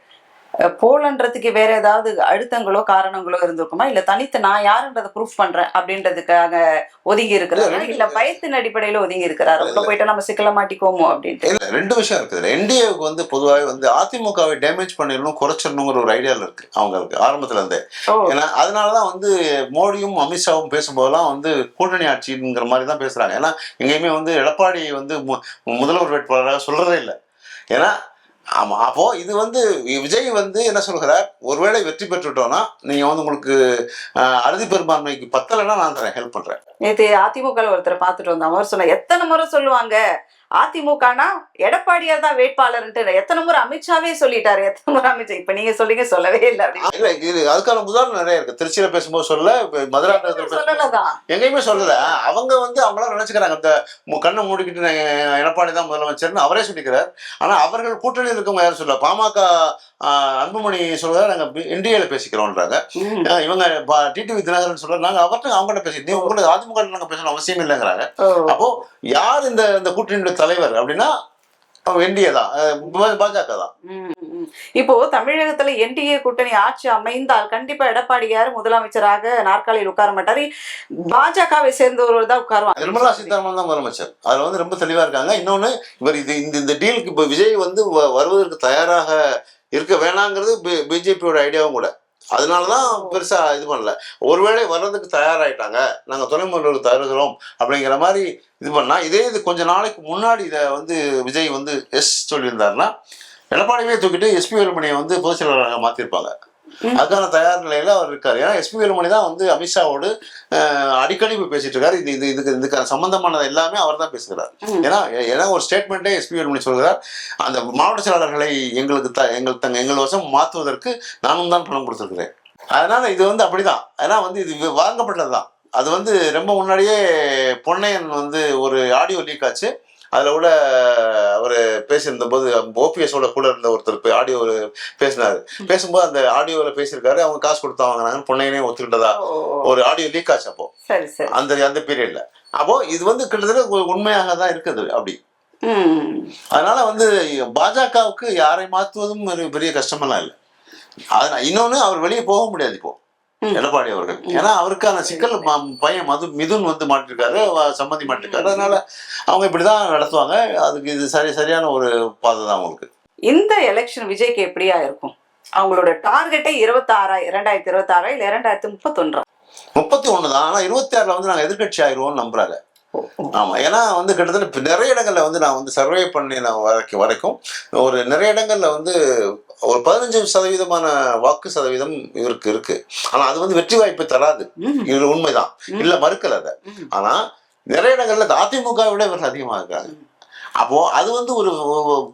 போலன்றதுக்கு வேற ஏதாவது அழுத்தங்களோ காரணங்களோ இருந்திருக்குமா? இல்ல தனித்து நான் யாருன்றதை ப்ரூஃப் பண்றேன் அப்படின்றதுக்காக ஒதுங்கி இருக்கிறாரா, இல்ல பயத்தின் அடிப்படையில ஒதுங்கி இருக்கிறாரா? உள்ள போயிட்டா நம்ம சிக்கல மாட்டிக்கோமோ அப்படின்ட்டு? இல்ல, 2 விஷயம் இருக்குது. என்டிஏவுக்கு வந்து பொதுவாக வந்து அதிமுகவை டேமேஜ் பண்ணிடணும், குறைச்சிடணுங்கிற ஒரு ஐடியால இருக்கு அவங்களுக்கு ஆரம்பத்துல இருந்தே. ஏன்னா அதனாலதான் வந்து மோடியும் அமித்ஷாவும் பேசும்போதெல்லாம் வந்து கூட்டணி ஆட்சிங்கிற மாதிரி தான் பேசுறாங்க. ஏன்னா எங்கேயுமே வந்து எடப்பாடி வந்து முதல்வர் வேட்பாளராக சொல்றதே இல்லை. ஏன்னா ஆமா, அப்போ இது வந்து விஜய் வந்து என்ன சொல்கிறார், ஒருவேளை வெற்றி பெற்றுட்டோம்னா நீங்க வந்து உங்களுக்கு அறுதி பெரும்பான்மைக்கு பத்தலைன்னா நான் தரேன், ஹெல்ப் பண்றேன். நேற்று அதிமுக ஒருத்தரை பார்த்துட்டு வந்தோம், அவர் சொன்ன எத்தனை முறை சொல்லுவாங்க அதிமுகனா எடப்பாடியார் தான் வேட்பாளர்ன்ட்டு, எத்தனை முறை அமித்ஷாவே சொல்லிட்டாரு, எத்தனை முறை அமித்ஷா. இப்ப நீங்க சொல்றீங்க சொல்லவே இல்லை இல்ல, இது அதுக்கான உதாரணம் நிறைய இருக்கு. திருச்சியில பேசும்போது சொல்ல, மதுராந்தகத்துல எங்கேயுமே சொல்லல. அவங்க வந்து அவங்களாம் நினைச்சுக்கிறாங்க இந்த கண்ணை மூடிக்கிட்டு எடப்பாடி தான் முதலமைச்சர்னு அவரே சொல்லிக்கிறார். ஆனா அவர்கள் கூட்டணியில் இருக்கவங்க யாரும் சொல்ல. பாமக அன்புமணி சொல்றாரு, நாங்க என்டிஏல பேசிக்கிறோம்ன்றாங்க. இவங்க டிடிவி தினகரன் சொல்றாரு, நாங்க அவங்கள்ட்ட பேசிக்கிறோம், உங்களுக்கு அதிமுக நாங்க பேசணும் அவசியம் இல்லைங்கிறாங்க. அப்போ யார் இந்த கூட்டணியுடைய தலைவர் அப்படின்னா என்டிஏ தான், பாஜக தான். இப்போ தமிழகத்துல என்டிஏ கூட்டணி ஆட்சி அமைந்தால் கண்டிப்பா எடப்பாடியார் முதலமைச்சராக நாற்காலியில் உட்கார மாட்டாரு, பாஜகவை சேர்ந்தவர்கள் தான் உட்காருவாங்க. நிர்மலா சீதாராமன் தான் முதலமைச்சர், அதுல வந்து ரொம்ப தெளிவா இருக்காங்க. இன்னொன்னு, இவர் இந்த டீலுக்கு இப்ப விஜய் வந்து வருவதற்கு தயாராக இருக்க வேணாங்கிறது பிஜேபியோட ஐடியாவும் கூட. அதனாலதான் பெருசா இது பண்ணல. ஒருவேளை வர்றதுக்கு தயாராயிட்டாங்க, நாங்க துணை முதல்வருக்கு தருகிறோம் அப்படிங்கிற மாதிரி இது பண்ணா, இதே இது கொஞ்ச நாளைக்கு முன்னாடி இதை வந்து விஜய் வந்து சொல்லியிருந்தாருன்னா எடப்பாடியே தூக்கிட்டு எஸ்பி வேலுமணியை வந்து பொதுச் செயலாளராக மாத்திருப்பாங்க. அதுக்கான தயார் நிலையில அவர் இருக்காரு. ஏன்னா எஸ்பி வேலுமணி தான் வந்து அமித்ஷாவோடு அடிக்கடி போய் பேசிட்டு இருக்காரு. இதுக்கான சம்பந்தமானது எல்லாமே அவர் தான் பேசுகிறார். ஏன்னா ஒரு ஸ்டேட்மெண்ட்டே எஸ்பி வேலுமணி சொல்கிறார், அந்த மாவட்ட செயலாளர்களை எங்கள் வசம் மாற்றுவதற்கு நானும் தான் பணம் கொடுத்துருக்கிறேன். அதனால இது வந்து அப்படிதான். ஏன்னா வந்து இது வாங்கப்பட்டதுதான். அது வந்து ரொம்ப முன்னாடியே பொன்னையன் வந்து ஒரு ஆடியோ லீக் ஆச்சு. அதில் கூட அவர் பேசியிருந்த போது ஓபிஎஸோட கூட இருந்த ஒருத்தர் ஆடியோ பேசினாரு. பேசும்போது அந்த ஆடியோவில் பேசியிருக்காரு, அவங்க காசு கொடுத்தா வாங்கினாங்கன்னு பொன்னையனே ஒத்துக்கிட்டதா ஒரு ஆடியோ லீக் ஆச்சு அப்போ அந்த பீரியட்ல. அப்போ இது வந்து கிட்டத்தட்ட உண்மையாக தான் இருக்குது அப்படி. அதனால வந்து பாஜகவுக்கு யாரை மாற்றுவதும் ஒரு பெரிய கஷ்டமெல்லாம் இல்லை. அதனால இன்னொன்னு, அவர் வெளியே போக முடியாது இப்போ. எடப்பாடி அவர்கள். ஏன்னா அவருக்கான சிக்கல் பையன் மிதுன் வந்து மாட்டிருக்காரு, சம்மந்தி மாட்டிருக்காரு. அதனால அவங்க இப்படிதான் நடத்துவாங்க. அதுக்கு இது சரியான ஒரு பாதை தான் அவங்களுக்கு. இந்த எலெக்ஷன் விஜய்க்கு எப்படியா இருக்கும்? அவங்களோட டார்கெட்டே 2026 இல்ல 2031? 31 தான். ஆனா 26ல வந்து நாங்க எதிர்கட்சி ஆயிடுவோம்னு நம்புறாங்க. ஆமா, ஏன்னா வந்து கிட்டத்தட்ட நிறைய இடங்கள்ல வந்து நான் வந்து சர்வே பண்ணின வரைக்கும் ஒரு நிறைய இடங்கள்ல வந்து ஒரு 15% வாக்கு சதவீதம் இவருக்கு இருக்கு. ஆனா அது வந்து வெற்றி வாய்ப்பை தராது. இது உண்மைதான், இல்ல மறுக்கல அதை. ஆனா நிறைய இடங்கள்ல அதிமுக விட இவர்கள் அதிகமாக இருக்காங்க. அப்போ அது வந்து ஒரு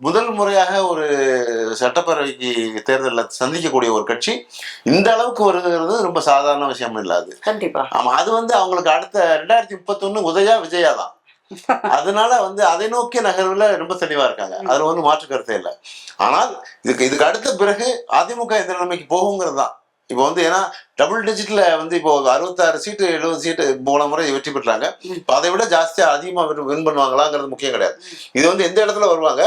முதல் முறையாக ஒரு சட்டப்பேரவைக்கு தேர்தலில் சந்திக்கக்கூடிய ஒரு கட்சி இந்த அளவுக்கு வருகிறது ரொம்ப சாதாரண விஷயம் இல்லாது. கண்டிப்பா. ஆமா, அது வந்து அவங்களுக்கு அடுத்த 2031 உதயா விஜயா தான். அதனால வந்து அதை நோக்கிய நகர்வுல ரொம்ப தெளிவா இருக்காங்க. அதுல வந்து மாற்று கருத்தே இல்லை. ஆனால் இதுக்கு அடுத்த பிறகு அதிமுக எந்த நிலைமைக்கு போகுங்கிறது தான். இப்போ வந்து ஏன்னா டபுள் டிஜிட்ல வந்து இப்போ 66 சீட்டு 70 சீட்டு போன முறை வெற்றி பெற்றாங்க. அதை விட ஜாஸ்தியா அதிகமா வின் பண்ணுவாங்களாங்கிறது முக்கியம் கிடையாது. இது வந்து எந்த இடத்துல வருவாங்க,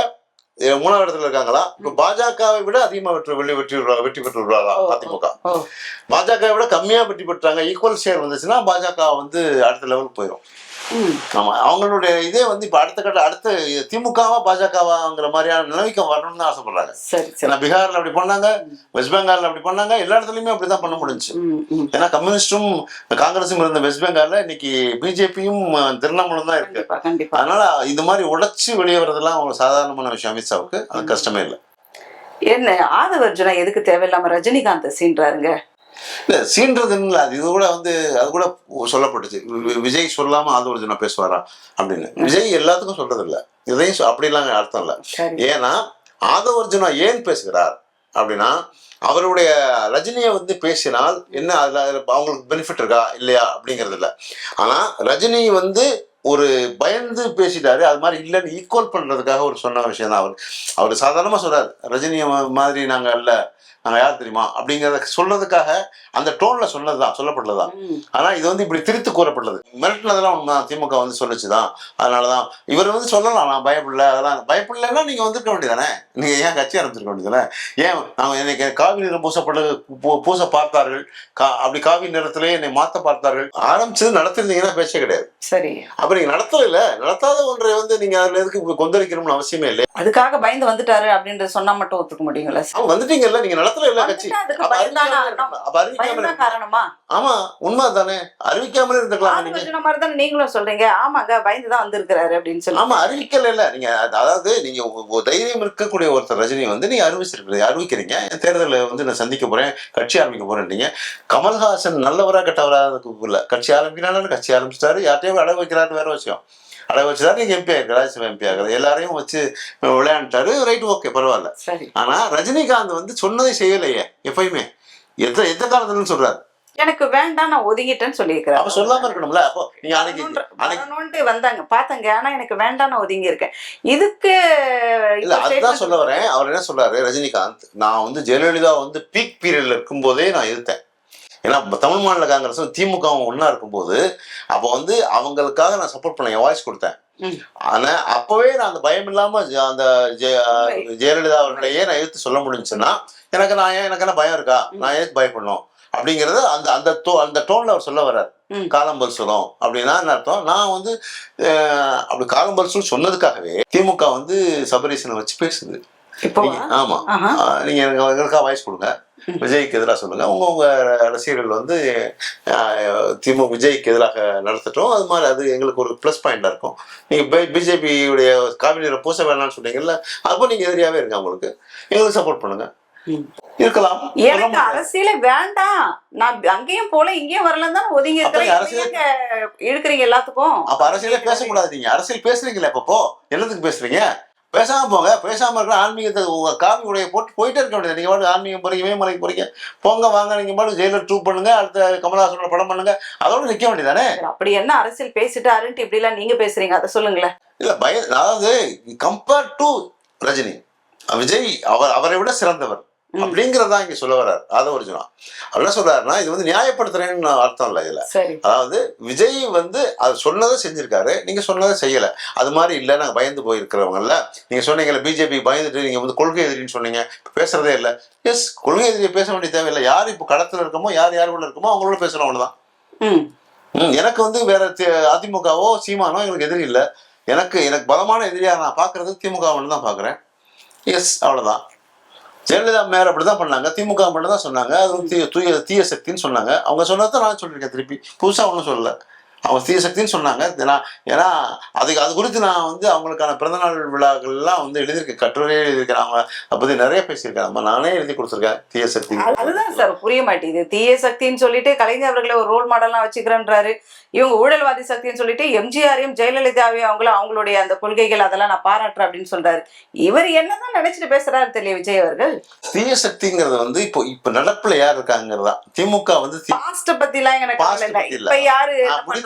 3வது இடத்துல இருக்காங்களா? இப்போ பாஜகவை விட அதிகமா வெற்றி பெற்று விடுவாங்களா அதிமுக? பாஜகவை விட கம்மியா வெற்றி பெற்றாங்க, ஈக்குவல் ஷேர் வந்துச்சுன்னா பாஜக வந்து அடுத்த லெவலுக்கு போயிடும். ஆமா, அவங்களுடைய இதே வந்து இப்ப அடுத்த திமுகவா பாஜகவாங்கிற மாதிரியான நிலைமைக்கு வரணும்னு தான் ஆசைப்படுறாங்க. பீகார்ல அப்படி பண்ணாங்க, வெஸ்ட் பெங்கால்ல அப்படி பண்ணாங்க, எல்லா இடத்துலயுமே அப்படிதான் பண்ண முடிஞ்சு. ஏன்னா கம்யூனிஸ்டும் காங்கிரஸும் இருந்த வெஸ்ட் பெங்கால்ல இன்னைக்கு பிஜேபியும் திரிணாமுலும் தான் இருக்கு. அதனால இது மாதிரி உடைச்சு வெளியே வர்றதெல்லாம் ஒரு சாதாரணமான விஷயம். அமித்ஷாவுக்கு அது கஷ்டமே இல்லை. என்ன ஆதவர்ஜுனா எதுக்கு தேவையில்லாம ரஜினிகாந்த் சீன்றாருங்க? இல்ல சீன்றதுன்னு அது இது கூட வந்து அது கூட சொல்லப்பட்டுச்சு. விஜய் சொல்லாம ஆதவர்ஜுனா பேசுவாரா அப்படின்னு. விஜய் எல்லாத்துக்கும் சொல்றது இல்ல, இதையும் அப்படிலாம் அர்த்தம் இல்ல. ஏன்னா ஆதவர்ஜுனா ஏன் பேசுகிறார் அப்படின்னா, அவருடைய ரஜினியை வந்து பேசினால் என்ன அதுல அவங்களுக்கு பெனிஃபிட் இருக்கா இல்லையா அப்படிங்கிறது இல்லை. ஆனா ரஜினி வந்து ஒரு பயந்து பேசிட்டாரு, அது மாதிரி இல்லைன்னு ஈக்குவல் பண்றதுக்காக ஒரு சொன்ன விஷயம் தான். அவர் சாதாரணமா சொல்றாரு, ரஜினி மாதிரி நாங்க இல்ல, நாங்க யார் தெரியுமா அப்படிங்கிறத சொல்றதுக்காக அந்த டோன்ல சொல்லப்பட்டதுதான். ஆனா இது வந்து இப்படி திரித்து கூறப்பட்டது. மிரட்டினதெல்லாம் உண்மை, திமுக வந்து சொல்லிச்சுதான். அதனாலதான் இவர் வந்து சொல்லலாம், நான் பயப்படல, அதெல்லாம் பயப்படலைன்னா நீங்க வந்திருக்க வேண்டியதானே, நீங்க ஏன் கட்சி ஆரம்பிச்சிருக்க வேண்டியதானே? ஏன் நாங்க எனக்கு காவி நிறம் பூச பார்த்தார்கள், அப்படி காவி நிறத்திலே என்னை மாத்த பார்த்தார்கள் ஆரம்பிச்சது நடத்திருந்தீங்கன்னா பேச்சே கிடையாது. சரி, அப்ப நீங்க நடத்தாத ஒன்றை வந்து நீங்க அதுல எதுக்கு கொந்தளிக்கணும்னு அவசியமே இல்லை. அதுக்காக பயந்து வந்துட்டாரு அப்படின்ற சொன்னா மட்டும் ஒத்துக்க முடியுங்களா? வந்துட்டீங்கல்ல, நீங்க நடத்தல இல்ல கட்சி. காரணமா? ஆமா, உண்மைதானே. அறிவிக்காமலே இருந்துக்கலாம். நீங்களும் சொல்றீங்க ஆமாங்க பயந்துதான் வந்திருக்கிறாரு அப்படின்னு சொல்லி. ஆமா, அறிவிக்கல இல்ல நீங்க. அதாவது நீங்க தைரியம் இருக்கக்கூடிய ஒருத்தர் ரஜினி வந்து நீங்க அறிவிக்கிறீங்க, தேர்தலை வந்து நான் சந்திக்க போறேன், கட்சி ஆரம்பிக்க போறேன். கமல்ஹாசன் நல்லவரா கெட்டவரா இல்ல, கட்சி ஆரம்பிக்கிறாரு, கட்சி ஆரம்பிச்சிட்டாரு, யார்ட்டையும் அடை வைக்கிறாரு, வேற விஷயம். அடை வச்சுதான் நீங்க எம்பி ஆயிருக்கு, ராஜ்யசபா எம்பி ஆகுது, எல்லாரையும் வச்சு விளையாண்டுட்டாரு, ரைட், ஓகே, பரவாயில்ல. ஆனா ரஜினிகாந்த் வந்து சொன்னதை செய்யலையே எப்பயுமே. எந்த காலத்துலன்னு சொல்றாரு, எனக்கு வேண்டாம் நான் ஒதுங்கிட்டேன்னு சொல்லியிருக்கிறேன். அப்ப சொல்லாம இருக்கணும்ல. அப்போ நீங்க அன்னைக்கு வந்தாங்க பாத்தங்க, ஆனா எனக்கு வேண்டாம் நான் ஒதுங்கி இருக்கேன். இதுக்கு இல்ல அதுதான் சொல்ல வரேன். அவர் என்ன சொல்றாரு ரஜினிகாந்த், நான் வந்து ஜெயலலிதா வந்து பீக் பீரியட்ல இருக்கும் போதே நான் எதிர்த்தேன். ஏன்னா தமிழ் மாநில காங்கிரஸும் திமுகவும் ஒன்னா இருக்கும்போது அப்போ வந்து அவங்களுக்காக நான் சப்போர்ட் பண்ண வாய்ஸ் கொடுத்தேன். ஆனா அப்பவே நான் அந்த பயம் இல்லாம அந்த ஜெயலலிதா அவர்களையே நான் எதிர்த்து சொல்ல முடிஞ்சுன்னா எனக்கு என்ன பயம் இருக்கா, நான் எதுக்கு பயப்படணும் அப்படிங்கறது அந்த டோன்ல அவர் சொல்ல வர்றாரு. காலம்பல் சொல்லும் அப்படின்னா என்ன அர்த்தம், நான் வந்து அப்படி காலம்பல் சொன்னதுக்காகவே திமுக வந்து சபரீசனை வச்சு பேசுது. ஆமா, நீங்க எங்களுக்காக வாய்ஸ் கொடுங்க, விஜய்க்கு எதிராக சொல்லுங்க, உங்க ரசிகர்கள் வந்து விஜய்க்கு எதிராக நடத்தட்டும், அது மாதிரி அது எங்களுக்கு ஒரு பிளஸ் பாயிண்டா இருக்கும். நீங்க பிஜேபியுடைய காவிரியில பூச வேணாம்னு சொன்னீங்கல்ல, அப்போ நீங்க எதிரியாவே இருங்க, உங்களுக்கு எங்களுக்கு சப்போர்ட் பண்ணுங்க, இருக்கலாம். எனக்கு அரசியல வேண்டாம், நான் அங்கேயும் போல இங்கேயும் வரலன்னு தான் ஒதுங்கி இழுக்கிறீங்க எல்லாத்துக்கும். அப்ப அரசியலே பேசக்கூடாது. நீங்க அரசியல் பேசுறீங்களா, இப்போ என்னத்துக்கு பேசுறீங்க? பேசாம போங்க, பேசாம இருக்க ஆன்மீகத்தை காவி உடைய போயிட்டே இருக்க வேண்டியது. நீங்க பாட்டு ஆன்மீகம் போறீங்க, இமயமலைக்கு போறீங்க, போங்க வாங்க, நீங்க பாட்டு ஜெயிலர் 2 பண்ணுங்க, அடுத்த கமலஹாசனோட படம் பண்ணுங்க, அதோட நிக்க வேண்டியதானே. அப்படி என்ன அரசியல் பேசிட்டு அருண்ட்டு இப்படி எல்லாம் நீங்க பேசுறீங்க, அதை சொல்லுங்களேன். இல்ல அதாவது கம்பேர் டு ரஜினி, விஜய் அவரை விட சிறந்தவர். அப்படிங்கறதான் இங்க சொல்ல வர்றாரு. அதை ஒரிஜினல் என்ன சொல்றாருன்னா, இது வந்து நியாயப்படுத்துறேன்னு அர்த்தம் இல்லை இதுல. அதாவது விஜய் வந்து அது சொன்னதை செஞ்சிருக்காரு, நீங்க சொன்னதை செய்யல. அது மாதிரி இல்ல, நாங்க பயந்து போயிருக்கிறவங்கல்ல. நீங்க சொன்னீங்கல்ல பிஜேபி பயந்துட்டு நீங்க வந்து கொள்கை எதிரின்னு சொன்னீங்க, பேசுறதே இல்லை. எஸ், கொள்கை எதிரியை பேச வேண்டிய தேவையில்லை. யார் இப்போ களத்துல இருக்கமோ, யார் யார் கூட இருக்கமோ அவங்களோட பேசுறோம், அவ்வளவுதான். எனக்கு வந்து வேற அதிமுகவோ சீமானோ எங்களுக்கு எதிரி இல்லை. எனக்கு பலமான எதிரியா நான் பாக்குறது திமுக தான் பாக்குறேன். எஸ், அவ்வளவுதான். ஜெயலலிதா மேயர் அப்படிதான் பண்ணாங்க, திமுக மட்டும் தான் சொன்னாங்க அது வந்து தீய சக்தின்னு சொன்னாங்க. அவங்க சொன்னதான் நான் சொல்லியிருக்கேன், திருப்பி புதுசா ஒன்றும் சொல்லல. அவங்க தீய சக்தின்னு சொன்னாங்க. ஏன்னா அது குறித்து நான் வந்து அவங்களுக்கான பிறந்தநாள் விழாக்கள்லாம் வந்து எழுதியிருக்கேன், கட்டுரையே எழுதியிருக்கேன். அவங்க அதை பத்தி நிறைய பேசியிருக்காங்க, நானே எழுதி கொடுத்துருக்கேன் தீய சக்தி. அதுதான் சார் புரிய மாட்டேங்குது. தீய சக்தின்னு சொல்லிட்டு கலைஞர் அவர்களை ஒரு ரோல் மாடல்லாம் வச்சுக்கிறேன்றாரு. இவங்க ஊழல்வாதி சக்தின்னு சொல்லிட்டு எம்ஜிஆரையும் ஜெயலலிதாவையும் அவங்களுடைய அந்த கொள்கைகள் அதெல்லாம் நான் பாராட்டுறேன் அப்படின்னு சொல்றாரு. இவர் என்னதான் நினைச்சிட்டு பேசுறாரு தெரியல விஜய் அவர்கள். தீய சக்திங்கிறது வந்து இப்ப நடப்புல யார் இருக்காங்கிறதா. திமுக வந்து பாஸ்ட பத்தி எல்லாம் எனக்கு இப்ப யாரு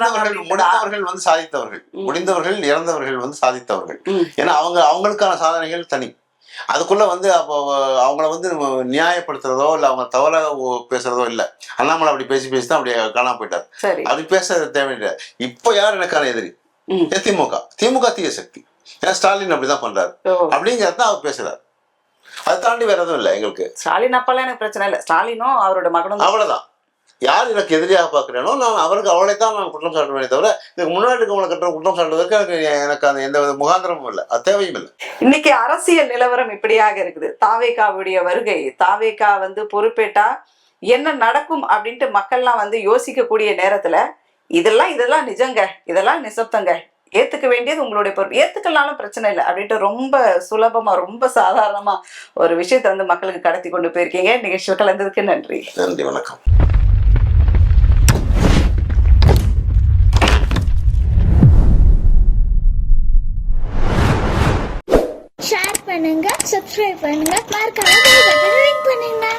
முடிந்தவர்கள் வந்து சாதித்தவர்கள், முடிந்தவர்கள் இறந்தவர்கள் வந்து சாதித்தவர்கள். ஏன்னா அவங்களுக்கான சாதனைகள் தனி. அதுக்குள்ள வந்து அப்போ அவங்கள வந்து நியாயப்படுத்துறதோ இல்ல அவங்க தவறாக பேசுறதோ இல்ல. அண்ணாமலை அப்படி பேசி தான் அப்படியே காணாம போயிட்டார். அப்படி பேசுறது தேவையில்லை. இப்போ யார் எனக்கான எதிரி? திமுக தீய சக்தி. ஏன்னா ஸ்டாலின் அப்படிதான் பண்றாரு அப்படிங்கறதான் அவர் பேசுறாரு. அதை தாண்டி வேற எதுவும் இல்லை எங்களுக்கு. ஸ்டாலின் அப்பெல்லாம் எனக்கு பிரச்சனை இல்லை. ஸ்டாலினும் அவரோட மகனும் அவ்வளவுதான். யார் எனக்கு எதிரியாக பார்க்கிறேனோ நான் அவருக்கு அவளைத்தான் நான் குற்றம் சாட்டுவேனே தவிர இதுக்கு முன்னாடி இருக்கவங்களை கட்டுற குற்றம் சாட்டுவதற்கு எனக்கு அந்த எந்த வித முகாந்திரமும் இல்லை, அது தேவையும் இல்லை. இன்னைக்கு அரசியல் நிலவரம் இப்படியாக இருக்குது. தாவேகாவுடைய வருகை, தாவேகா வந்து பொறுப்பேட்டா என்ன நடக்கும் அப்படின்ட்டு மக்கள்லாம் வந்து யோசிக்கக்கூடிய நேரத்துல இதெல்லாம் நிஜங்க, இதெல்லாம் நிசப்தங்க, ஏத்துக்க வேண்டியது உங்களுடைய பொறுப்பு, ஏத்துக்கலாலும் பிரச்சனை இல்லை அப்படின்ட்டு ரொம்ப சுலபமா ரொம்ப சாதாரணமா ஒரு விஷயத்தை வந்து மக்களுக்கு கடத்தி கொண்டு போயிருக்கீங்க. நிகழ்ச்சி கலந்ததுக்கு நன்றி. நன்றி, வணக்கம். ஷேர் பண்ணுங்க, சப்ஸ்கிரைப் பண்ணுங்க, மறக்காம பெல் பட்டனை கிளிக் பண்ணுங்க.